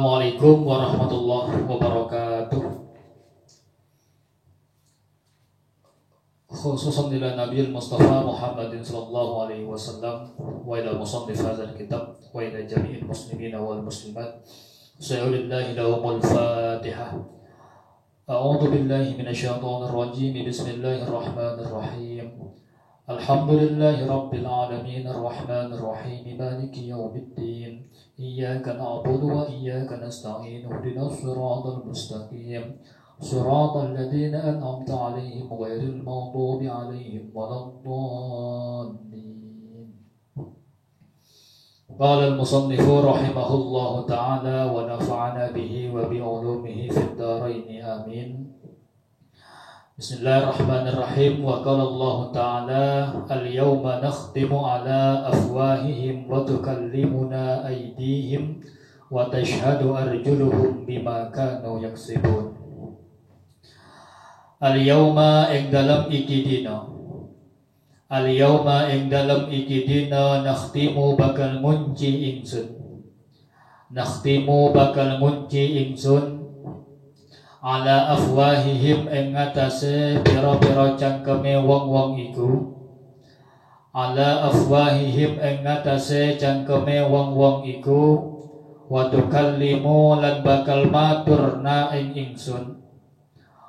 Assalamualaikum warahmatullahi wabarakatuh. Khususan ila Nabi Mustafa Muhammadin sallallahu alaihi wasallam wa ila musannif hadzal kitab wa ila jami'il muslimin wal muslimat. Sa'ulillahi lahumul Fatihah. A'udzu billahi minasyaitonir rajim. Bismillahirrahmanirrahim. Alhamdulillahi rabbil alamin arrahmanir rahim maliki yaumiddin. Iyyaka na'budu wa iyyaka nasta'in. Ihdinas siratal mustaqim. Siratal ladzina an'amta 'alaihim ghairil maghdubi 'alaihim waladdallin. Qala al-musannif rahimahullahu ta'ala wa nafa'ana bihi wa bi 'ulumihi fid dharain amin. Bismillahirrahmanirrahim. Wa qala Allah ta'ala al-yawma nakhtimu ala afwahihim wa tukallimuna aydihim wa tashhadu arjuluhum bima kanu yaksibun. Al-yawma ing dalam iki dina, al-yawma ing dalam iki dina nakhtimu bakal ngunci ingsun, nakhtimu bakal ngunci ingsun ala afwahihim ing atase pira-pira cangkeme wong-wong iku, ala afwahihim ing atase cangkeme wong-wong iku, wa tukallimu lan bakal maturna ing ingsun,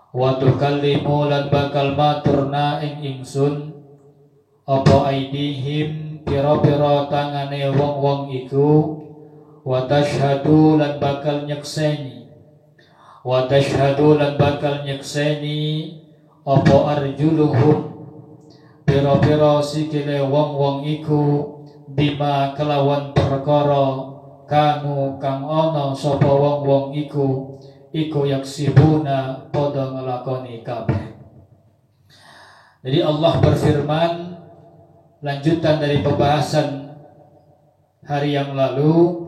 wa tukallimu lan bakal maturna ing ingsun apa aidihim pira-pira tangane wong-wong iku, wa tashhadu lan bakal nyekseni, wa tashhadu lan bakal nyekseni apa arjuluhum pira-pira sikile wong-wong iku bima kelawan perkara kanu kang ana sapa wong-wong iku yaksibuna padha nglakoni kabeh. Jadi Allah berfirman, lanjutan dari pembahasan hari yang lalu,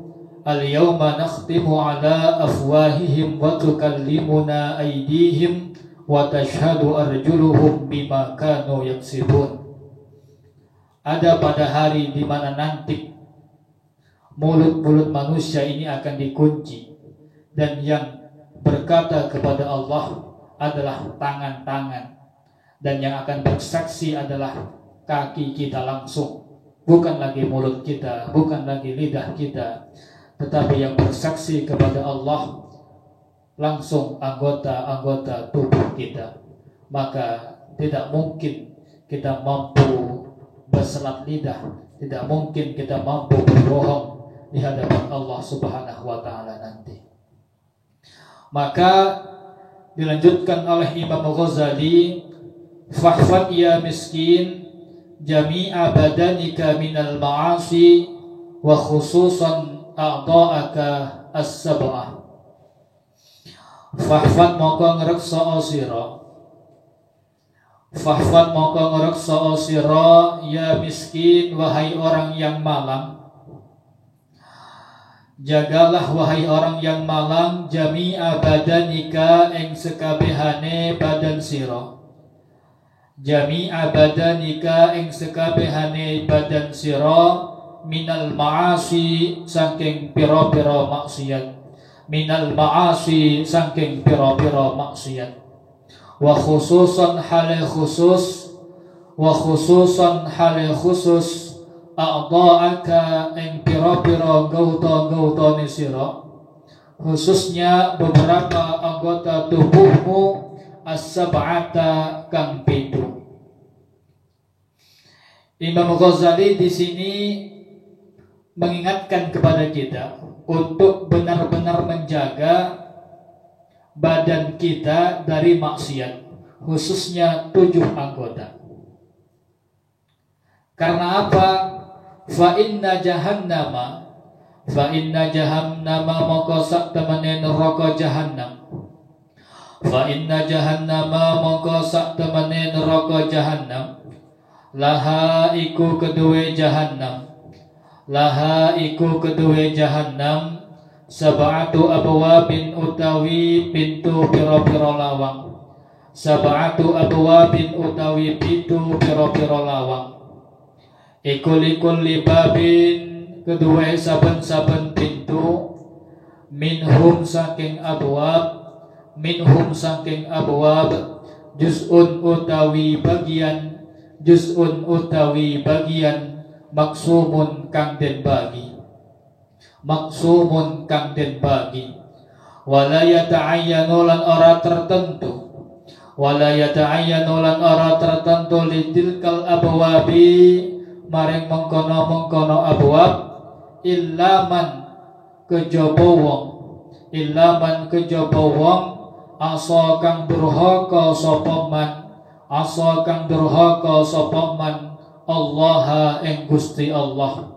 al-yawma nakhtimu ala afwahihim wa tukallimuna aydihim wa tashhadu arjuluhum bima kanu yaksibun. Ada pada hari di mana nanti mulut-mulut manusia ini akan dikunci, dan yang berkata kepada Allah adalah tangan-tangan, dan yang akan bersaksi adalah kaki kita langsung, bukan lagi mulut kita, bukan lagi lidah kita, tetapi yang bersaksi kepada Allah langsung anggota-anggota tubuh kita. Maka tidak mungkin kita mampu berselat lidah, tidak mungkin kita mampu berbohong di hadapan Allah Subhanahu wa ta'ala nanti. Maka dilanjutkan oleh Imam Ghazali, fahfad ya miskin jami'a badanika minal ma'asi wa khususan a'dha'aka as-sab'ah. Fahfad maka ngreksa sira, fahfad maka ngreksa sira ya miskin wahai orang yang malang. Jagalah wahai orang yang malang jami'a badanika ing sekabehane badan sira, jami'a badanika ing sekabehane badan sira minal ma'asi saking pira-pira maksiat, minal ma'asi saking pira-pira maksiat, wa khususan hale khusus, wa khususan hale khusus a'dha'aka ing pira-pira gauta-gautane sira, khususnya beberapa anggota tubuhmu as-sab'ata kang pitu. Imam Ghazali di sini mengingatkan kepada kita untuk benar-benar menjaga badan kita dari maksiat, khususnya 7 anggota. Karena apa? Fa inna jahannama maka sak temene neraka jahannam, fa inna jahannama maka sak temene neraka jahannam, laha iku kedue jahannam, laha iku kedue jahannam sab'atu abwabin utawi pintu pira-pira lawang, sab'atu abwabin utawi pintu pira-pira lawang, ikul babin kedua saben-saben pintu minhum saking abwab juz'un utawi bagian maksumun kang den bagi wala yata'ayyanu lan ora tertentu litilkal abwabi maring mengkono abwab illa man kejaba wong asa kang durhaka sapa man Allah ing Gusti Allah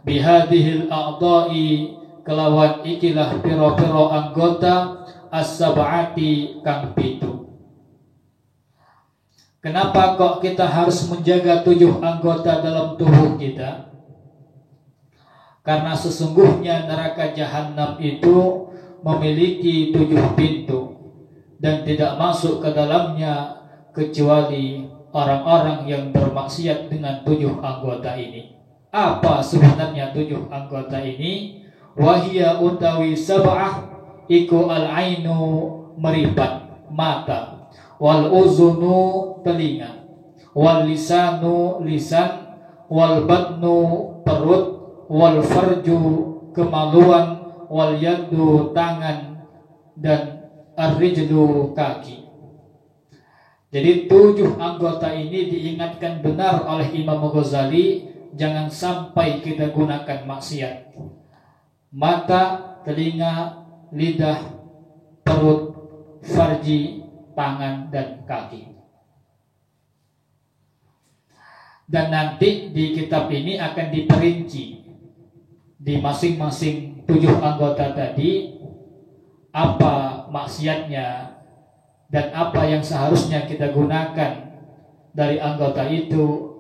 bihadhil a'dha'i kelawan ikilah pira-pira anggota as-sab'ati kang 7. Kenapa kok kita harus menjaga 7 anggota dalam tubuh kita? Karena sesungguhnya neraka jahanam itu memiliki 7 pintu dan tidak masuk ke dalamnya kecuali orang-orang yang bermaksiat dengan 7 anggota ini. Apa sebenarnya 7 anggota ini? Wahia utawi sab'ah iku al-ainu meripat mata, wal uzunu telinga, wal lisanu lisan, wal batnu perut, wal farju kemaluan, wal yadu tangan, dan ar-rijlu kaki. Jadi 7 anggota ini diingatkan benar oleh Imam Ghazali, jangan sampai kita gunakan maksiat. Mata, telinga, lidah, perut, farji, tangan, dan kaki. Dan nanti di kitab ini akan diperinci di masing-masing 7 anggota tadi apa maksiatnya dan apa yang seharusnya kita gunakan dari anggota itu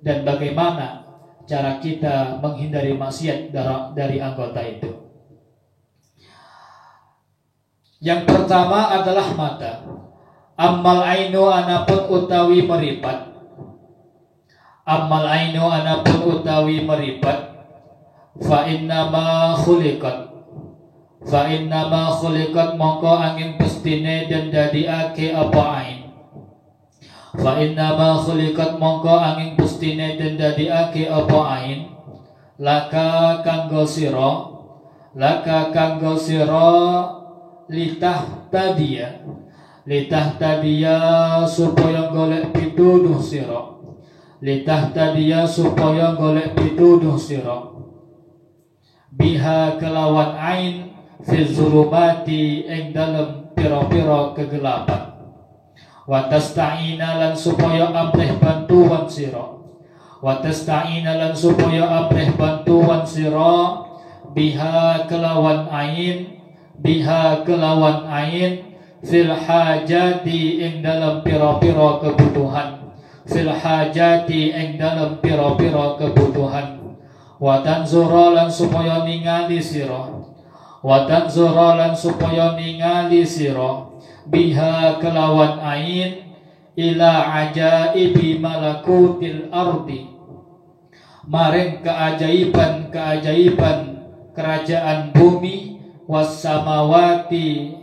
dan bagaimana cara kita menghindari maksiat dari anggota itu. Yang pertama adalah mata. Ammal ainu anapun utawi meripat. Fa innama khuliqat mongko angin pestine dan dadiake apa ain. Fa innama khuliqat mongko angin pestine dan dadiake apa ain. Laka kanggo sira litah tadiya supaya golek pituduh sira biha kelawan ain fi zulumati ing dalem pira-pira kegelapan wa tasta'ina lan supaya amrih bantuan sira biha kelawan ain fil hajati ing dalam pira-pira kebutuhan wa tanzura lan supaya ningali sira biha kelawan ain ila ajaibi malakutil ardi maring keajaiban kerajaan bumi wassamawati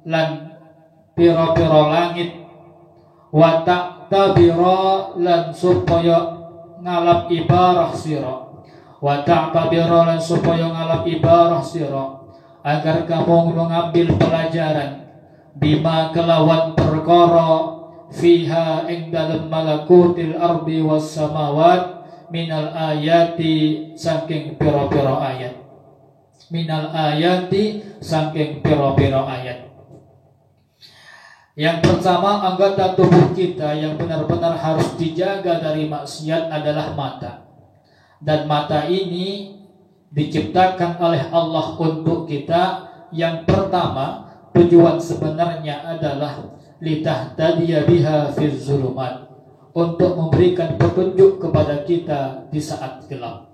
lan pira-pira langit wa ta'tabira lan supaya ngalap ibarah sira agar kamu mengambil pelajaran bima kelawan perkara fiha ing dalem malakutil ardi wassamawat minal ayati saking pira-pira ayat. Yang pertama, anggota tubuh kita yang benar-benar harus dijaga dari maksiat adalah mata. Dan mata ini diciptakan oleh Allah untuk kita. Yang pertama, tujuan sebenarnya adalah litahtadiya biha fil zulumat, untuk memberikan petunjuk kepada kita di saat gelap.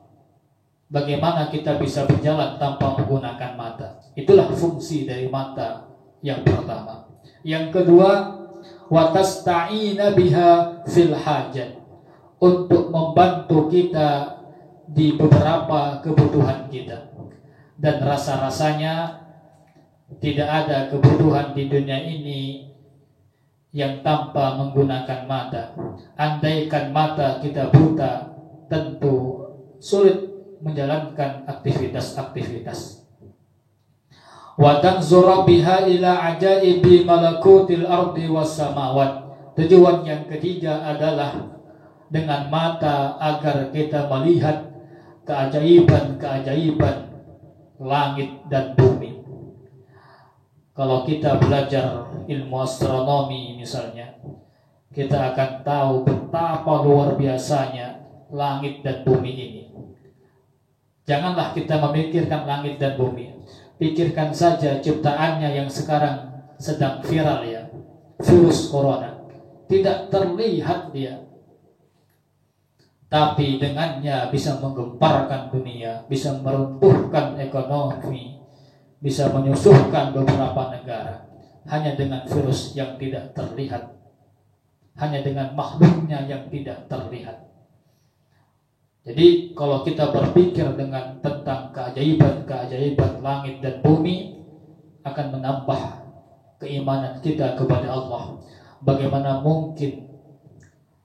Bagaimana kita bisa berjalan tanpa menggunakan mata? Itulah fungsi dari mata yang pertama. Yang kedua, watasta'ina biha fil hajat, untuk membantu kita di beberapa kebutuhan kita. dan rasa-rasanya tidak ada kebutuhan di dunia ini yang tanpa menggunakan mata. Andaikan mata kita buta, tentu sulit menjalankan aktivitas-aktivitas. Wa tanzura biha ila ajaibi malakutil ardi was samawat. Tujuan yang ketiga adalah dengan mata agar kita melihat keajaiban-keajaiban langit dan bumi. Kalau kita belajar ilmu astronomi misalnya, kita akan tahu betapa luar biasanya langit dan bumi ini. Janganlah kita memikirkan langit dan bumi, pikirkan saja ciptaannya yang sekarang sedang viral ya, virus corona. Tidak terlihat dia, tapi dengannya bisa menggemparkan dunia, bisa meruntuhkan ekonomi, bisa menyusuhkan beberapa negara hanya dengan virus yang tidak terlihat, hanya dengan makhluknya yang tidak terlihat. Jadi kalau kita berpikir tentang keajaiban-keajaiban langit dan bumi, akan menambah keimanan kita kepada Allah. Bagaimana mungkin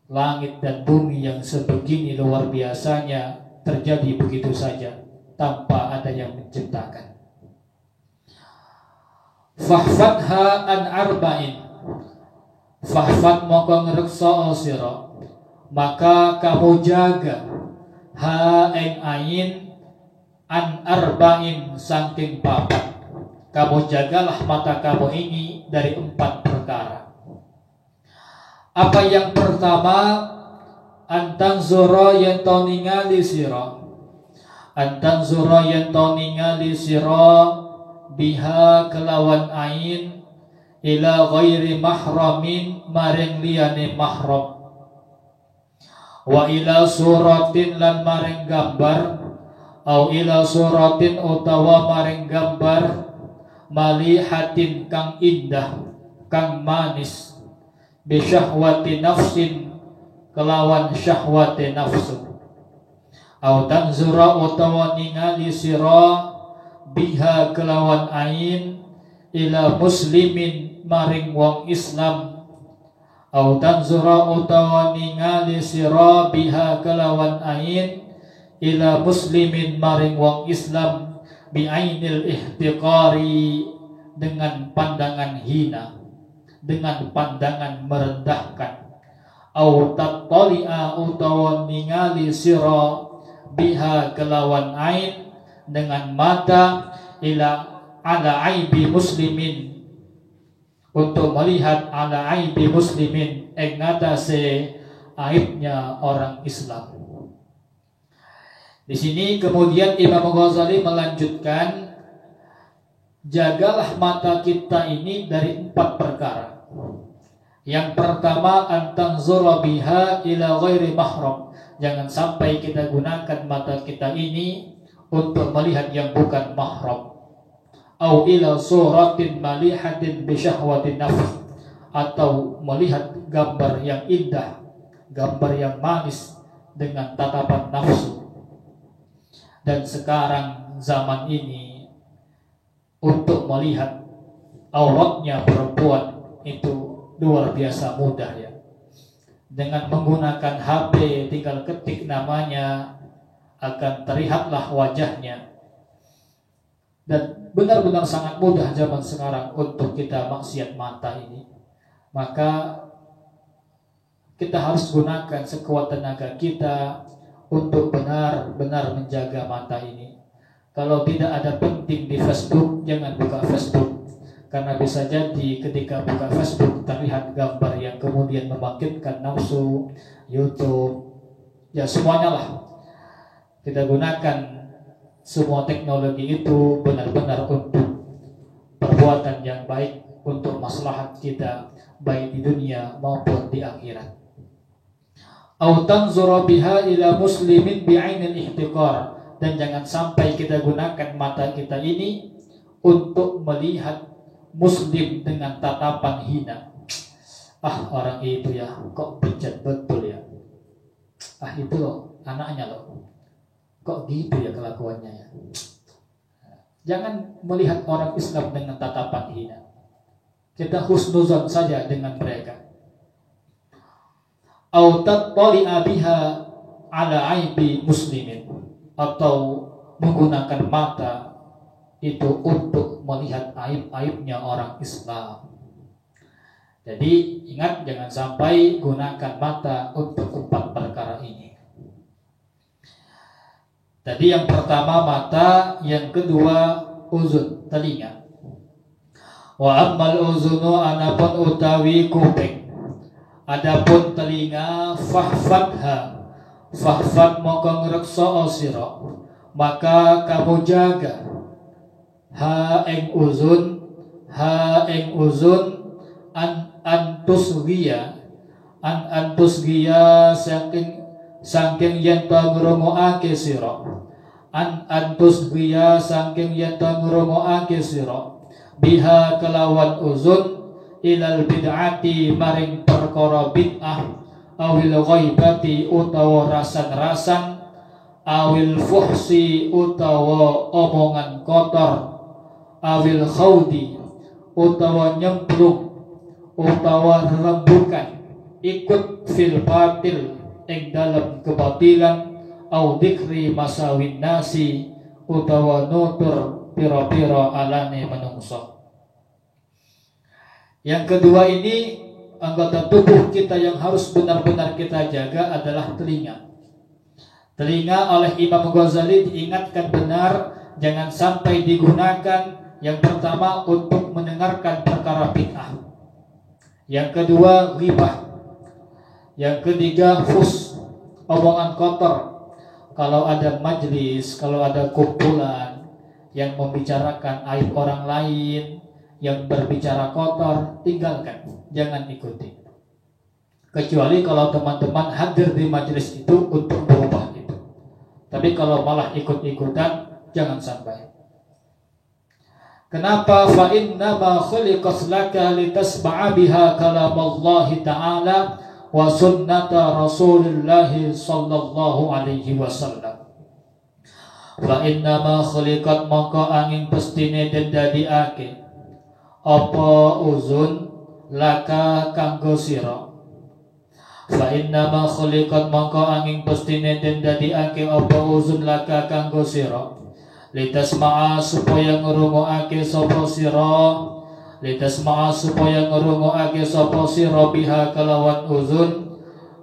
langit dan bumi yang sebegini luar biasanya terjadi begitu saja tanpa ada yang menciptakan. Fahfadha an arba'in, fahfad moko ngreksa sira, maka kamu jaga ha ing ain an arba'in saking papat. Kamu jagalah mata kamu ini dari 4 perkara. Apa yang pertama? Antang zura yen to ningali sira, antang zura yen to ningali sira biha kelawan ain ila ghairi mahramin maring liyane mahram, wa ila suratin lan maring gambar, au ila suratin utawa maring gambar malihatin kang indah kang manis, bisyahwati nafsin kelawan syahwati nafsu, au tanzura utawa ningali sira biha kelawan ain ila muslimin maring wong Islam, au tanzura utawa ningali sira biha kelawan ain ila muslimin maring wong Islam bi ainil ihtiqari dengan pandangan hina, dengan pandangan merendahkan, au tattali'a utawa ningali sira biha kelawan ain dengan mata ila ala aibi muslimin, untuk melihat ala aibi muslimin ing ngatasé aibnya orang Islam. Di sini kemudian Imam Ghazali melanjutkan, jagalah mata kita ini dari 4 perkara. Yang pertama, antanzura biha ila ghairi mahram. Jangan sampai kita gunakan mata kita ini untuk melihat yang bukan mahram. Au ila suratin malihatin bi syahwatin nafs, atau melihat gambar yang indah, gambar yang manis dengan tatapan nafsu. Dan sekarang zaman ini untuk melihat auratnya perempuan itu luar biasa mudah ya. Dengan menggunakan HP, tinggal ketik namanya, akan terlihatlah wajahnya. Dan benar-benar sangat mudah zaman sekarang untuk kita maksiat mata ini. Maka kita harus gunakan sekuat tenaga kita untuk benar-benar menjaga mata ini. Kalau tidak ada penting di Facebook, jangan buka Facebook. Karena bisa jadi ketika buka Facebook terlihat gambar yang kemudian membangkitkan nafsu, YouTube, ya semuanya lah. Kita gunakan semua teknologi itu benar-benar untuk perbuatan yang baik, untuk maslahat kita baik di dunia maupun di akhirat. Au tanzura biha ila muslimin bi'ainil ihtiqar, dan jangan sampai kita gunakan mata kita ini untuk melihat muslim dengan tatapan hina. Ah, orang itu ya kok bejat betul ya. Ah, itu loh anaknya loh, kok gitu ya kelakuannya ya. Jangan melihat orang Islam dengan tatapan hina. Kita husnuzon saja dengan mereka. Au tattali'a biha ala aibi muslimin, atau menggunakan mata itu untuk melihat aib-aibnya orang Islam. Jadi ingat, jangan sampai gunakan mata untuk 4 perkara ini. Tadi yang pertama mata, yang kedua uzun, telinga. Wa ammal uzunu anapun utawi kuping. Adapun telinga fahfadha, fahfad moko ngreksa sira, maka kamu jaga ha ing uzun antusgiya saking yen ta ngrungokake sira, antusgiya saking yen ta ngrungokake sira, biha kelawan uzun ilal bid'ati maring perkara bid'ah, awil ghaibati utawa rasan-rasan, awil fuhsi utawa omongan kotor, awil khawdi utawa nyemplung utawa rembukan, ikut fil batil ing dalam kebatilan, au dzikri masawin nasi utawa nutur pira-pira alane manungsa. Yang kedua ini, anggota tubuh kita yang harus benar-benar kita jaga adalah telinga. Telinga oleh Imam Ghazali diingatkan benar, jangan sampai digunakan yang pertama untuk mendengarkan perkara bid'ah, yang kedua ghibah, yang ketiga fus, omongan kotor. Kalau ada majlis, kalau ada kumpulan yang membicarakan aib orang lain, yang berbicara kotor, tinggalkan, jangan ikuti. Kecuali kalau teman-teman hadir di majelis itu untuk berubah itu. Tapi kalau malah ikut-ikutan, jangan sampai. Kenapa? Fa inna ma khuliqat laka litasma'a biha kalam Allah Ta'ala wa sunnata Rasulullah sallallahu alaihi wasallam. Fa inna ma khuliqat maka angin pestine den dadiake apa uzun laka kanggo sira. Fa inna ma khuliqat maka angin pestine den dadiake apa uzun laka kanggo sira, litasma'a supaya ngrungokake sapa sira, litasma'a supaya ngrungokake sapa sira biha kalawan uzun,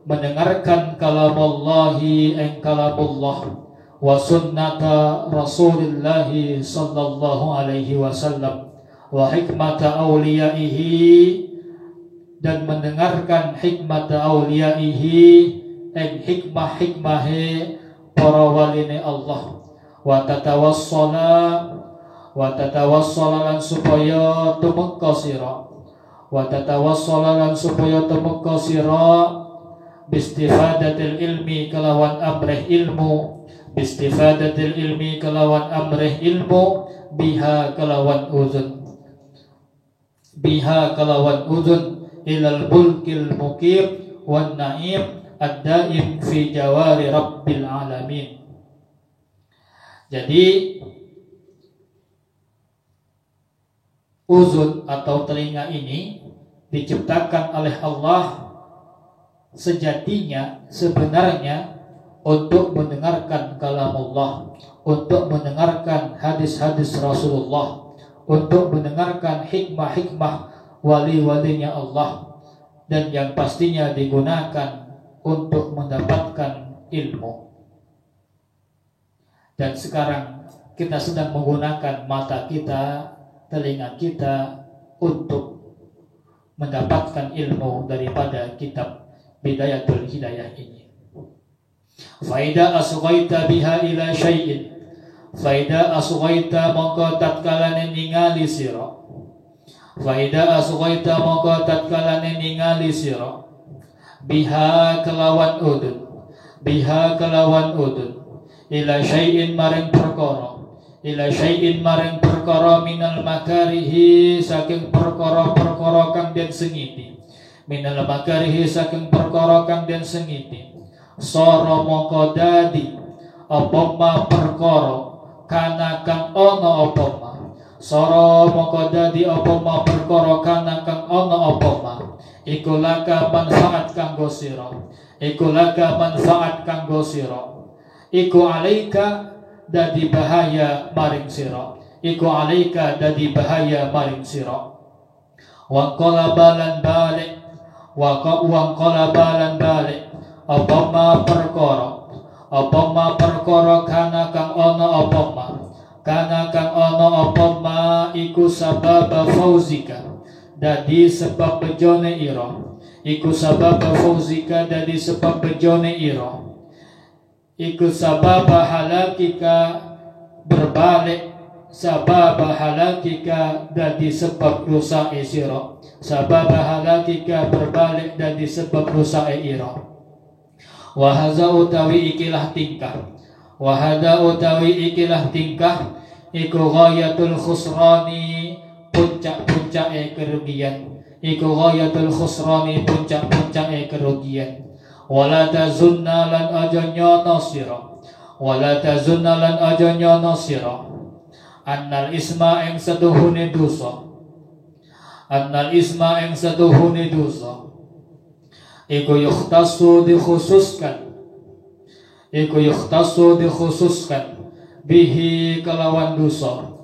mendengarkan kalam Allahi ing kalamullah, wa sunnata Rasulillah sallallahu alaihi wasallam, wa hikmata awliyaihi, dan mendengarkan hikmata awliyaihi ing hikmah-hikmahe para waline Allah, wa tatawassala lan supaya tumeka sira, wa tatawassala lan supaya tumeka sira bistifadatil ilmi kelawan amrih ilmu, bistifadatil ilmi kelawan amrih ilmu, biha kelawan uzun, biha kelawan uzun ilal bulkil muqim wan naim ad-daim fi jawari rabbil alamin. Jadi uzun atau telinga ini diciptakan oleh Allah sejatinya, sebenarnya untuk mendengarkan kalam Allah, untuk mendengarkan hadis-hadis Rasulullah, untuk mendengarkan hikmah-hikmah wali-walinya Allah, dan yang pastinya digunakan untuk mendapatkan ilmu. Dan sekarang kita sedang menggunakan mata kita, telinga kita untuk mendapatkan ilmu daripada kitab Bidayatul Hidayah ini. Faida asghaita biha ila syai'in, faida asghaita maka tatkalane ningali sira, faida asghaita maka tatkalane ningali sira, biha kelawan udun, biha kelawan udun, ila syai'in maring perkara, ila syai'in maring perkara minal makarihi saking perkara-perkara kang den sengiti, minal makarihi saking perkara kang den sengiti, sara maka dadi apa ma perkara kana kang ana apa ma sara moko dadi apa ma perkara kana kang ana apa ma iku laka manfaat kanggo sira iku laka manfaat kanggo sira iku alaika dadi bahaya maring sira iku alaika dadi bahaya maring sira wa qala balan balik wa qala balan balik apa ma perkara kana kang ana apa ma kana kang ana apa ma iku sabab fauzika dadi sebab bejone ira iku sabab fauzika dadi sebab bejone ira iku sabab halakika berbalik sabab halakika dadi sebab rusak sira sabab halakika berbalik dadi sebab rusak ira wa hadza utawi ikilah tingkah wa hadza utawi ikilah tingkah iku ghayatul khusrani puncak-puncake kerugian iku ghayatul khusrani puncak-puncake kerugian wala tazunna lan aja nyono sira wala tazunna lan aja nyono sira annal isma ing setuhune dosa annal isma ing setuhune dosa iku yukhtasu dikhususkan bihi kelawan dosa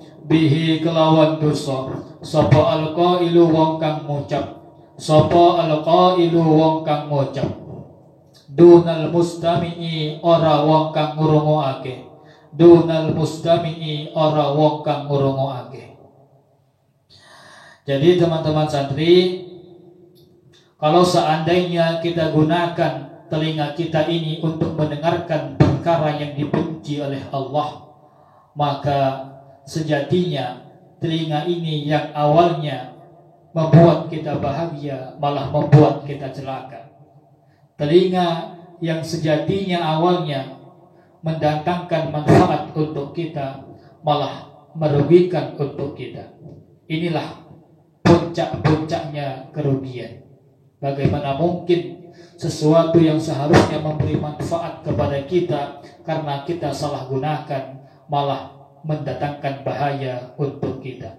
sapa alqailu wong kang ngucap dunal mustami'i ora wong kang ngrungokake jadi teman-teman santri, kalau seandainya kita gunakan telinga kita ini untuk mendengarkan perkara yang dibenci oleh Allah, maka sejatinya telinga ini yang awalnya membuat kita bahagia malah membuat kita celaka. Telinga yang sejatinya awalnya mendatangkan manfaat untuk kita malah merugikan untuk kita. Inilah puncak-puncaknya kerugian. Bagaimana mungkin sesuatu yang seharusnya memberi manfaat kepada kita karena kita salah gunakan malah mendatangkan bahaya untuk kita.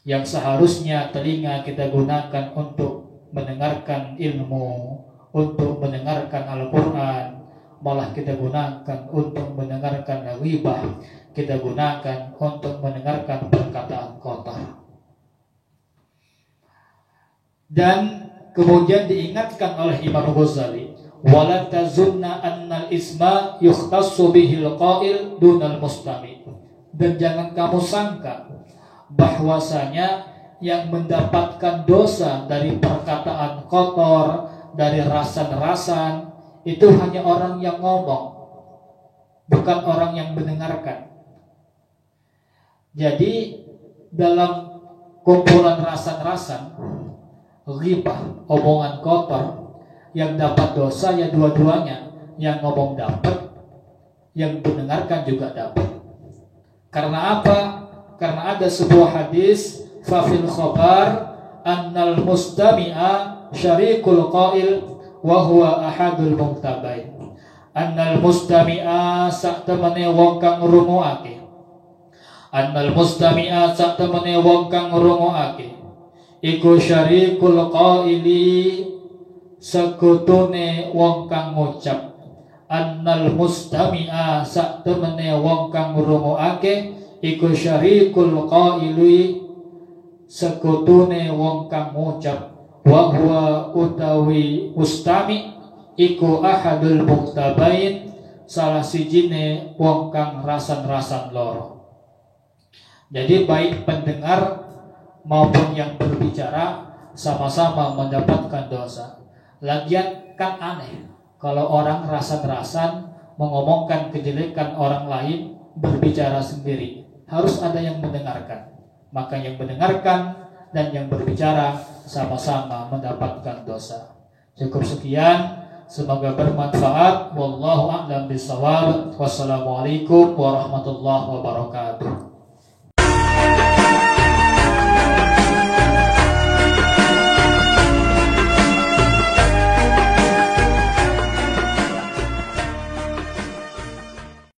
Yang seharusnya telinga kita gunakan untuk mendengarkan ilmu, untuk mendengarkan Al-Quran, malah kita gunakan untuk mendengarkan ghibah, kita gunakan untuk mendengarkan perkataan kotor. Dan kemudian diingatkan oleh Imam Ghazali, wala tazunna annal isma yukhtassu bihil qail dunal mustami. Dan jangan kamu sangka bahwasanya yang mendapatkan dosa dari perkataan kotor, dari rasan-rasan, itu hanya orang yang ngomong, bukan orang yang mendengarkan. Jadi dalam kumpulan rasan-rasan, ghibah, omongan kotor, yang dapat dosa ya dua-duanya, yang ngomong dapat, yang mendengarkan juga dapat. Karena apa? Karena ada sebuah hadis, fafil khabar annal mustami'a syarikul qail wa huwa ahadul muhtabain. Annal mustami'a sak temene wong kang ngrungokake. Annal mustami'a sak temene wong kang ngrungokake iku syarikul qaili sekutune wong kang ngucap. Annal mustami'a sak temene wong kang ngrungokake iku syarikul qaili sekutune wong kang ngucap. Wa huwa utawi mustami iku ahadul muktabain salah sijine wong kang rasan-rasan loro. Jadi baik pendengar maupun yang berbicara sama-sama mendapatkan dosa. Lagian kan aneh kalau orang rasan-rasan mengomongkan kejelekan orang lain, berbicara sendiri. Harus ada yang mendengarkan. Maka yang mendengarkan dan yang berbicara sama-sama mendapatkan dosa. Cukup sekian, semoga bermanfaat. Wallahu a'lam bishawab. Wassalamualaikum warahmatullahi wabarakatuh.